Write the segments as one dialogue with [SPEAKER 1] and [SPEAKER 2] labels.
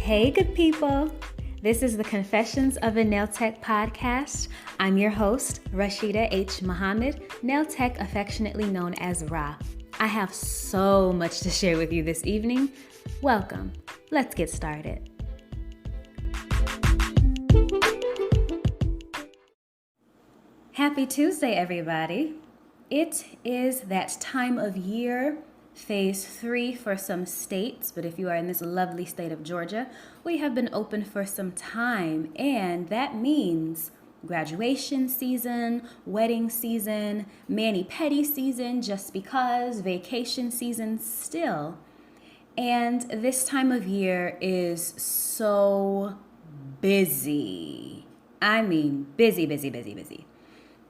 [SPEAKER 1] Hey, good people. This is the Confessions of a Nail Tech podcast. I'm your host, Rasheedah H. Muhammad, nail tech affectionately known as Ra. I have so much to share with you this evening. Welcome. Let's get started. Happy Tuesday, everybody. It is that time of year, phase 3 for some states, but if you are in this lovely state of Georgia, we have been open for some time, and that means graduation season, wedding season, mani-pedi season, just because, vacation season still. And this time of year is so busy. I mean, busy.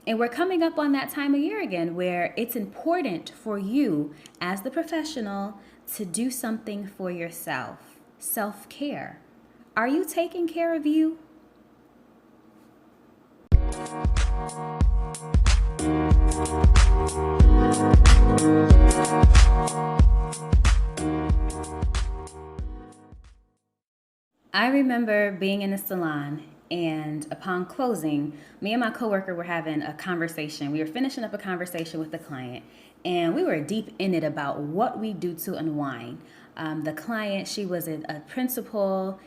[SPEAKER 1] And we're coming up on that time of year again where it's important for you as the professional to do something for yourself. Self-care. Are you taking care of you? I remember being in a salon, and upon closing, me and my coworker were having a conversation. We were finishing up a conversation with the client, and we were deep in it about what we do to unwind. The client, she was a principal,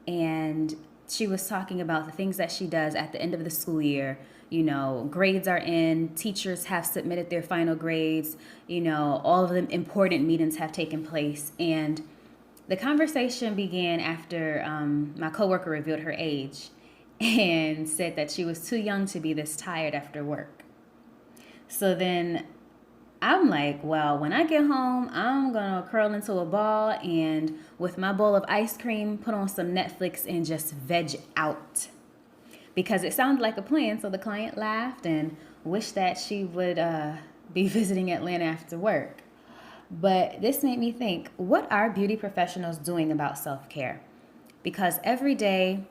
[SPEAKER 1] and she was talking about the things that she does at the end of the school year. You know, grades are in, teachers have submitted their final grades, you know, all of the important meetings have taken place, and the conversation began after my coworker revealed her age and said that she was too young to be this tired after work. So then I'm like, well, when I get home, I'm going to curl into a ball and with my bowl of ice cream, put on some Netflix and just veg out. Because it sounded like a plan, so the client laughed and wished that she would be visiting Atlanta after work. But this made me think, what are beauty professionals doing about self-care? Because every day,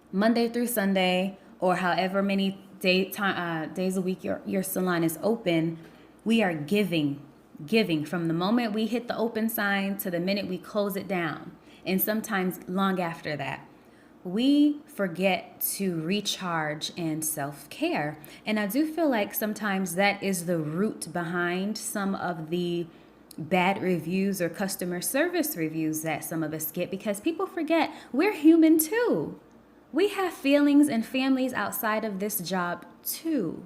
[SPEAKER 1] Monday through Sunday, or however many days a week your salon is open, we are giving from the moment we hit the open sign to the minute we close it down, and sometimes long after that. We forget to recharge and self-care. And I do feel like sometimes that is the root behind some of the bad reviews or customer service reviews that some of us get, because people forget we're human too. We have feelings and families outside of this job too.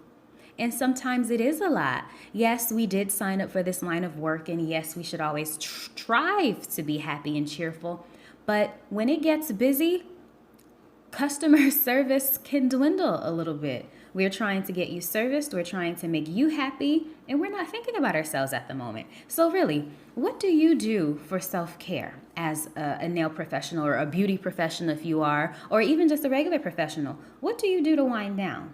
[SPEAKER 1] And sometimes it is a lot. Yes, we did sign up for this line of work, and yes, we should always strive to be happy and cheerful. But when it gets busy, customer service can dwindle a little bit. We're trying to get you serviced, we're trying to make you happy, and we're not thinking about ourselves at the moment. So really, what do you do for self-care as a nail professional or a beauty professional if you are, or even just a regular professional? What do you do to wind down?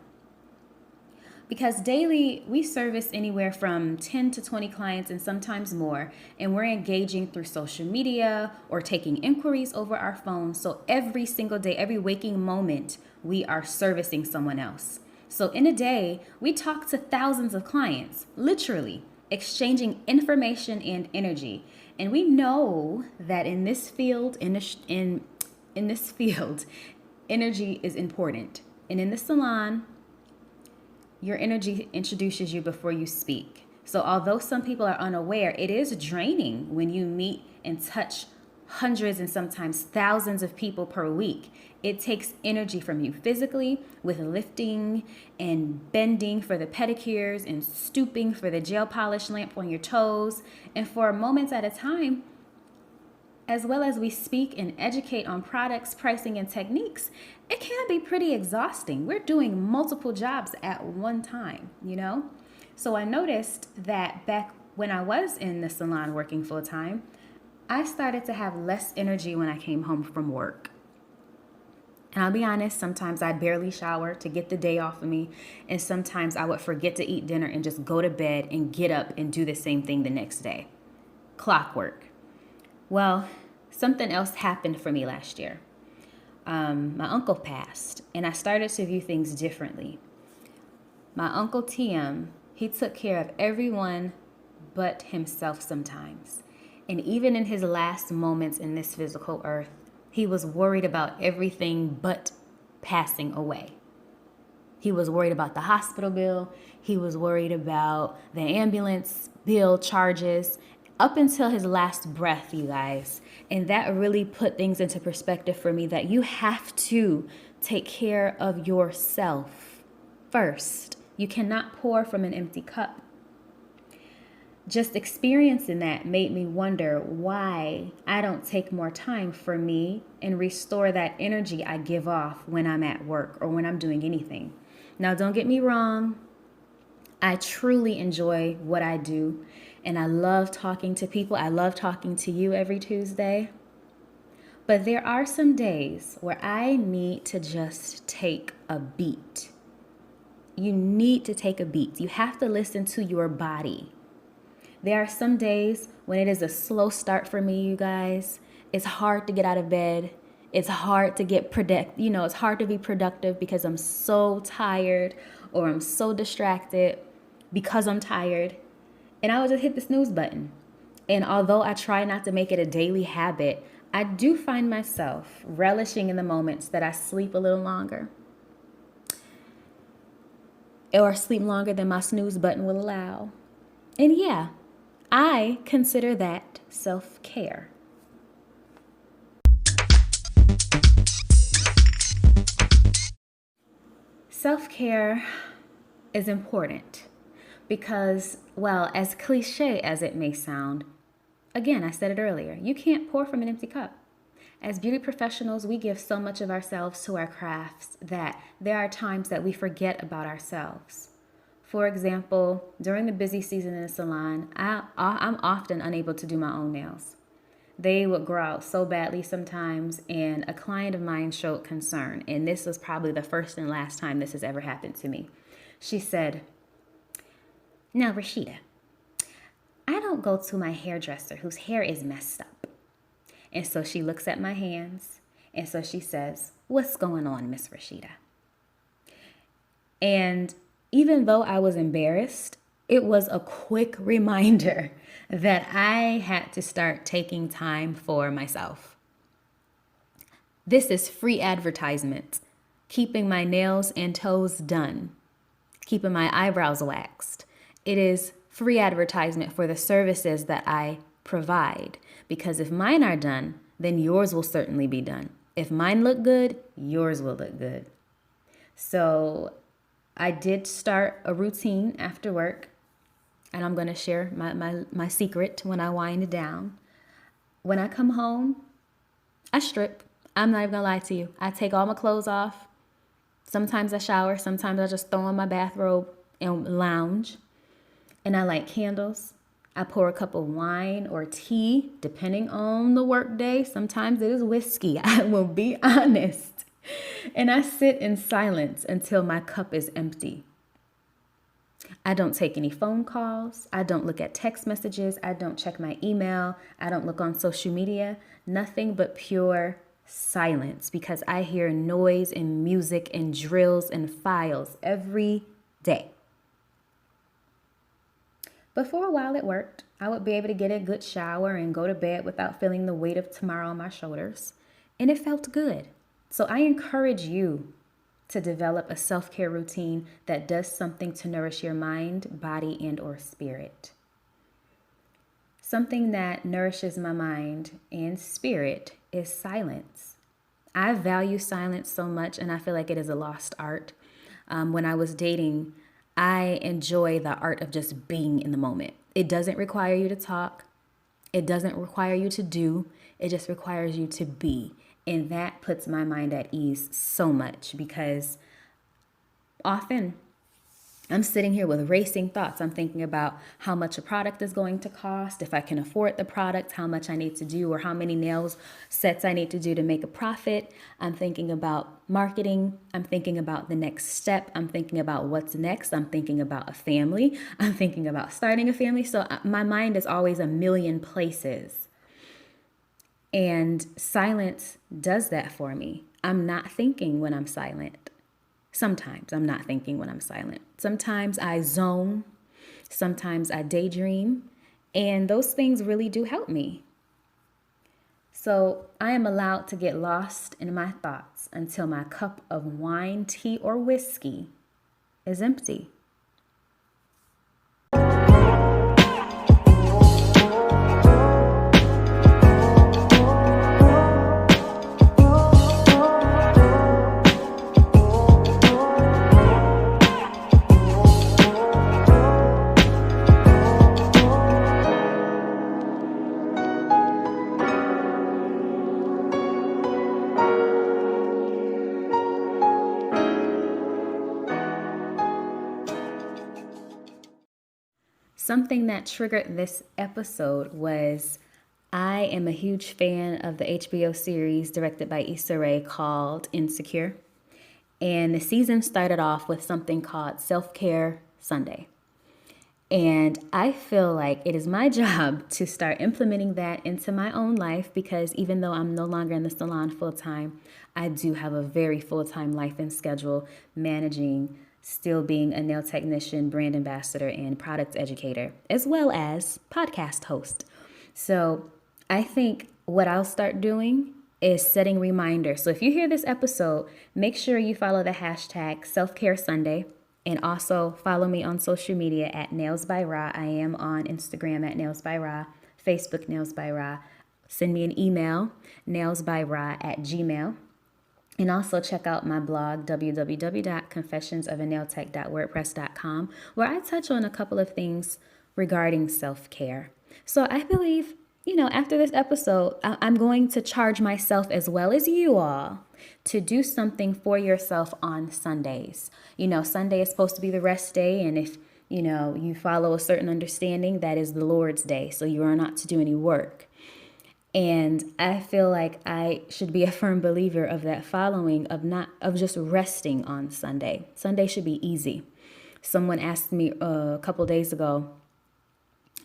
[SPEAKER 1] Because daily, we service anywhere from 10 to 20 clients and sometimes more, and we're engaging through social media or taking inquiries over our phone. So every single day, every waking moment, we are servicing someone else. So in a day, we talk to thousands of clients, literally, exchanging information and energy. And we know that in this field, in this field, energy is important. And in the salon, your energy introduces you before you speak. So although some people are unaware, it is draining when you meet and touch hundreds and sometimes thousands of people per week. It takes energy from you physically with lifting and bending for the pedicures and stooping for the gel polish lamp on your toes. And for moments at a time, as well as we speak and educate on products, pricing, and techniques, it can be pretty exhausting. We're doing multiple jobs at one time, you know? So I noticed that back when I was in the salon working full time, I started to have less energy when I came home from work. And I'll be honest, sometimes I barely shower to get the day off of me. And sometimes I would forget to eat dinner and just go to bed and get up and do the same thing the next day. Clockwork. Well, something else happened for me last year. My uncle passed, and I started to view things differently. My uncle TM, he took care of everyone but himself sometimes. And even in his last moments in this physical earth, He was worried about everything but passing away. He was worried about the hospital bill. He was worried about the ambulance bill charges up until his last breath, you guys. And that really put things into perspective for me that you have to take care of yourself first. You cannot pour from an empty cup. Just experiencing that made me wonder why I don't take more time for me and restore that energy I give off when I'm at work or when I'm doing anything. Now, don't get me wrong. I truly enjoy what I do, and I love talking to people. I love talking to you every Tuesday. But there are some days where I need to just take a beat. You need to take a beat. You have to listen to your body. There are some days when it is a slow start for me, you guys. It's hard to get out of bed. It's hard to it's hard to be productive because I'm so tired or I'm so distracted because I'm tired. And I would just hit the snooze button. And although I try not to make it a daily habit, I do find myself relishing in the moments that I sleep a little longer or sleep longer than my snooze button will allow. And yeah, I consider that self-care. Self-care is important because, well, as cliché as it may sound, again, I said it earlier, you can't pour from an empty cup. As beauty professionals, we give so much of ourselves to our crafts that there are times that we forget about ourselves. For example, during the busy season in the salon, I'm often unable to do my own nails. They would grow out so badly sometimes, and a client of mine showed concern, and this was probably the first and last time this has ever happened to me. She said, "Now, Rasheedah, I don't go to my hairdresser whose hair is messed up." And so she looks at my hands, and so she says, "What's going on, Miss Rasheedah?" And even though I was embarrassed, it was a quick reminder that I had to start taking time for myself. This is free advertisement. Keeping my nails and toes done. Keeping my eyebrows waxed. It is free advertisement for the services that I provide. Because if mine are done, then yours will certainly be done. If mine look good, yours will look good. So I did start a routine after work, and I'm going to share my secret when I wind down. When I come home, I strip. I'm not even going to lie to you. I take all my clothes off. Sometimes I shower. Sometimes I just throw on my bathrobe and lounge. And I light candles. I pour a cup of wine or tea, depending on the work day. Sometimes it is whiskey. I will be honest. And I sit in silence until my cup is empty. I don't take any phone calls. I don't look at text messages. I don't check my email. I don't look on social media. Nothing but pure silence because I hear noise and music and drills and files every day. But for a while it worked. I would be able to get a good shower and go to bed without feeling the weight of tomorrow on my shoulders. And it felt good. So I encourage you to develop a self-care routine that does something to nourish your mind, body, and or spirit. Something that nourishes my mind and spirit is silence. I value silence so much, and I feel like it is a lost art. When I was dating, I enjoy the art of just being in the moment. It doesn't require you to talk. It doesn't require you to do. It just requires you to be. And that puts my mind at ease so much because often I'm sitting here with racing thoughts. I'm thinking about how much a product is going to cost, if I can afford the product, how much I need to do, or how many nails sets I need to do to make a profit. I'm thinking about marketing. I'm thinking about the next step. I'm thinking about what's next. I'm thinking about a family. I'm thinking about starting a family. So my mind is always a million places. And silence does that for me. I'm not thinking when I'm silent. Sometimes I'm not thinking when I'm silent. Sometimes I zone. Sometimes I daydream. And those things really do help me. So I am allowed to get lost in my thoughts until my cup of wine, tea, or whiskey is empty. Something that triggered this episode was I am a huge fan of the HBO series directed by Issa Rae called Insecure. And the season started off with something called Self-Care Sunday. And I feel like it is my job to start implementing that into my own life because even though I'm no longer in the salon full time, I do have a very full-time life and schedule managing, still being a nail technician, brand ambassador, and product educator, as well as podcast host. So I think what I'll start doing is setting reminders. So if you hear this episode, make sure you follow the hashtag Self-Care Sunday. And also follow me on social media at Nails by Ra. I am on Instagram at Nails by Ra, Facebook Nails by Ra. Send me an email, nailsbyra@gmail. And also check out my blog, www.confessionsoфanailtech.wordpress.com, where I touch on a couple of things regarding self-care. So I believe, after this episode, I'm going to charge myself as well as you all to do something for yourself on Sundays. Sunday is supposed to be the rest day. And if, you follow a certain understanding, that is the Lord's day. So you are not to do any work. And I feel like I should be a firm believer of that following of just resting on Sunday. Sunday should be easy. Someone asked me a couple days ago,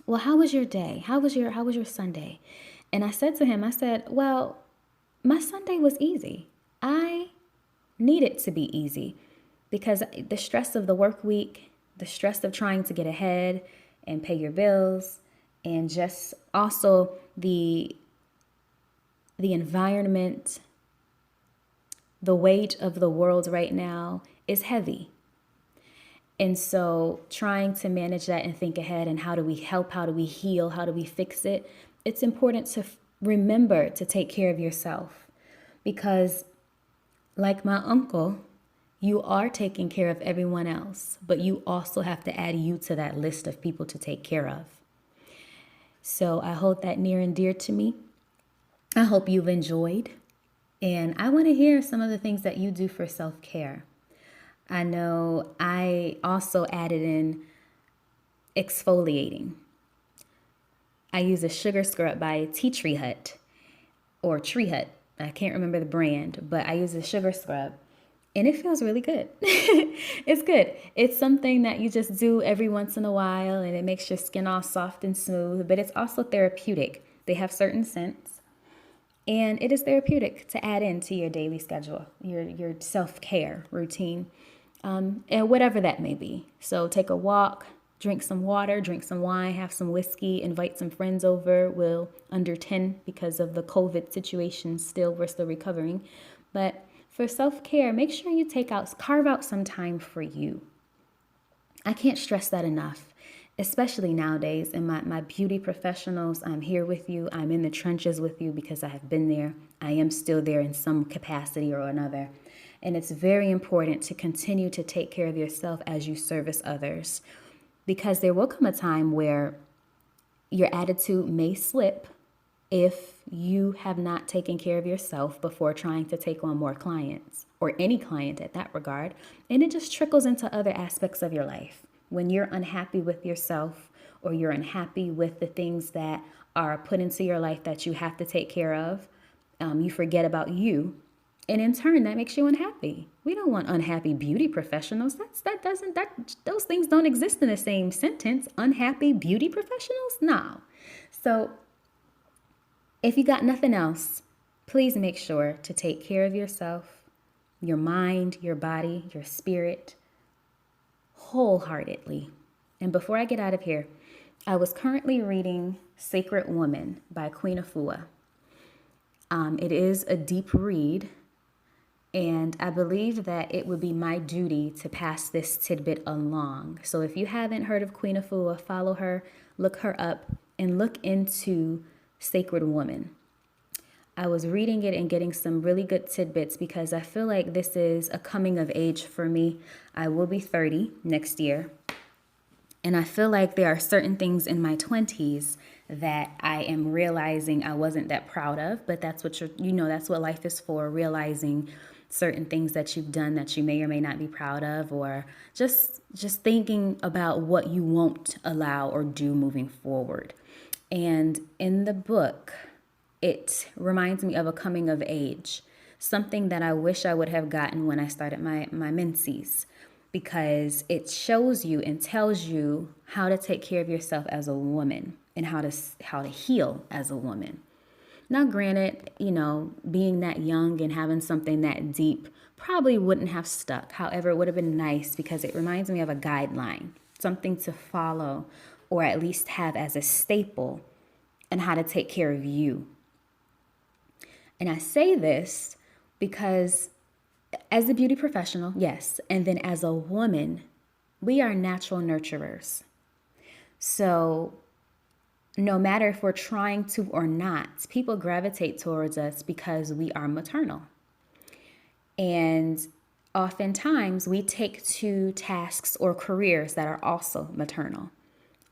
[SPEAKER 1] well, how was your day? How was your Sunday? And I said to him, well, my Sunday was easy. I need it to be easy because the stress of the work week, the stress of trying to get ahead and pay your bills, and just also the environment, the weight of the world right now is heavy. And so trying to manage that and think ahead and how do we help, how do we heal, how do we fix it, it's important to remember to take care of yourself because like my uncle, you are taking care of everyone else, but you also have to add you to that list of people to take care of. So I hold that near and dear to me. I hope you've enjoyed. And I want to hear some of the things that you do for self-care. I know I also added in exfoliating. I use a sugar scrub by Tea Tree Hut or Tree Hut. I can't remember the brand, but I use a sugar scrub and it feels really good. It's good. It's something that you just do every once in a while and it makes your skin all soft and smooth, but it's also therapeutic. They have certain scents and it is therapeutic to add into your daily schedule, your self-care routine, and whatever that may be. So take a walk, drink some water, drink some wine, have some whiskey, invite some friends over. We'll under 10 because of the COVID situation. We're still recovering. But for self-care, make sure you carve out some time for you. I can't stress that enough, especially nowadays. And my beauty professionals, I'm here with you. I'm in the trenches with you because I have been there. I am still there in some capacity or another. And it's very important to continue to take care of yourself as you service others. Because there will come a time where your attitude may slip if you have not taken care of yourself before trying to take on more clients or any client at that regard. And it just trickles into other aspects of your life. When you're unhappy with yourself or you're unhappy with the things that are put into your life that you have to take care of, you forget about you. And in turn, that makes you unhappy. We don't want unhappy beauty professionals. Those things don't exist in the same sentence. Unhappy beauty professionals? No. So if you got nothing else, please make sure to take care of yourself, your mind, your body, your spirit, wholeheartedly. And before I get out of here, I was currently reading Sacred Woman by Queen Afua. It is a deep read, and I believe that it would be my duty to pass this tidbit along. So if you haven't heard of Queen Afua, follow her, look her up, and look into Sacred Woman. I was reading it and getting some really good tidbits because I feel like this is a coming of age for me. I will be 30 next year. And I feel like there are certain things in my 20s that I am realizing I wasn't that proud of, but that's what that's what life is for, realizing certain things that you've done that you may or may not be proud of, or just thinking about what you won't allow or do moving forward. And in the book, it reminds me of a coming of age, something that I wish I would have gotten when I started my menses, because it shows you and tells you how to take care of yourself as a woman and how to heal as a woman. Now, granted, being that young and having something that deep probably wouldn't have stuck. However, it would have been nice because it reminds me of a guideline, something to follow or at least have as a staple and how to take care of you. And I say this because as a beauty professional, yes, and then as a woman, we are natural nurturers. So no matter if we're trying to or not, people gravitate towards us because we are maternal. And oftentimes we take to tasks or careers that are also maternal.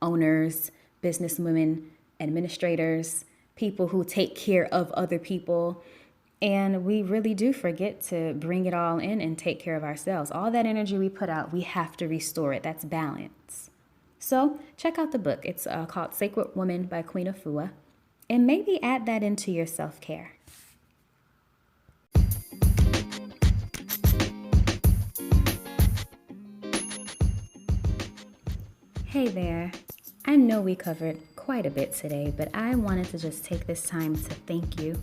[SPEAKER 1] Owners, businesswomen, administrators, people who take care of other people. And we really do forget to bring it all in and take care of ourselves. All that energy we put out, we have to restore it. That's balance. So check out the book. It's called Sacred Woman by Queen Afua. And maybe add that into your self-care. Hey there. I know we covered quite a bit today, but I wanted to just take this time to thank you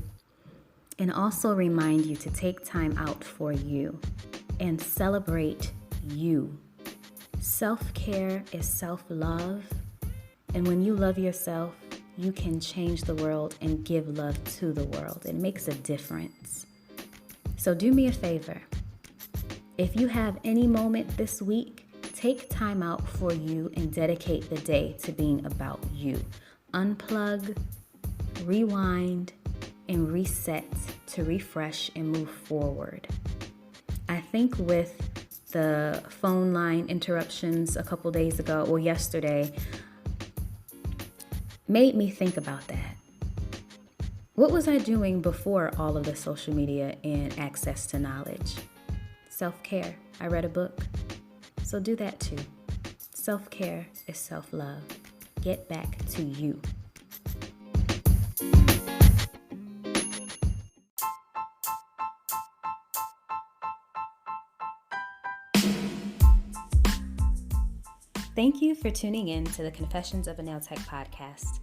[SPEAKER 1] and also remind you to take time out for you and celebrate you. Self-care is self-love, and when you love yourself, you can change the world and give love to the world. It makes a difference. So do me a favor. If you have any moment this week, take time out for you and dedicate the day to being about you. Unplug, rewind, and reset to refresh and move forward. I think with the phone line interruptions a couple days ago or yesterday made me think about that. What was I doing before all of the social media and access to knowledge? Self-care. I read a book. So do that too. Self-care is self-love. Get back to you. Thank you for tuning in to the Confessions of a Nail Tech podcast.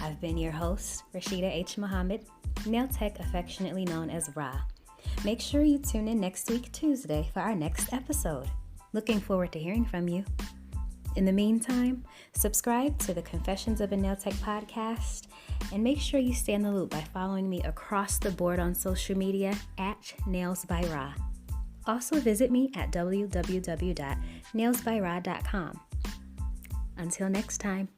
[SPEAKER 1] I've been your host, Rasheedah H. Muhammad, Nail Tech affectionately known as Ra. Make sure you tune in next week, Tuesday, for our next episode. Looking forward to hearing from you. In the meantime, subscribe to the Confessions of a Nail Tech podcast and make sure you stay in the loop by following me across the board on social media at Nails by Ra. Also visit me at www.nailsbyra.com. Until next time.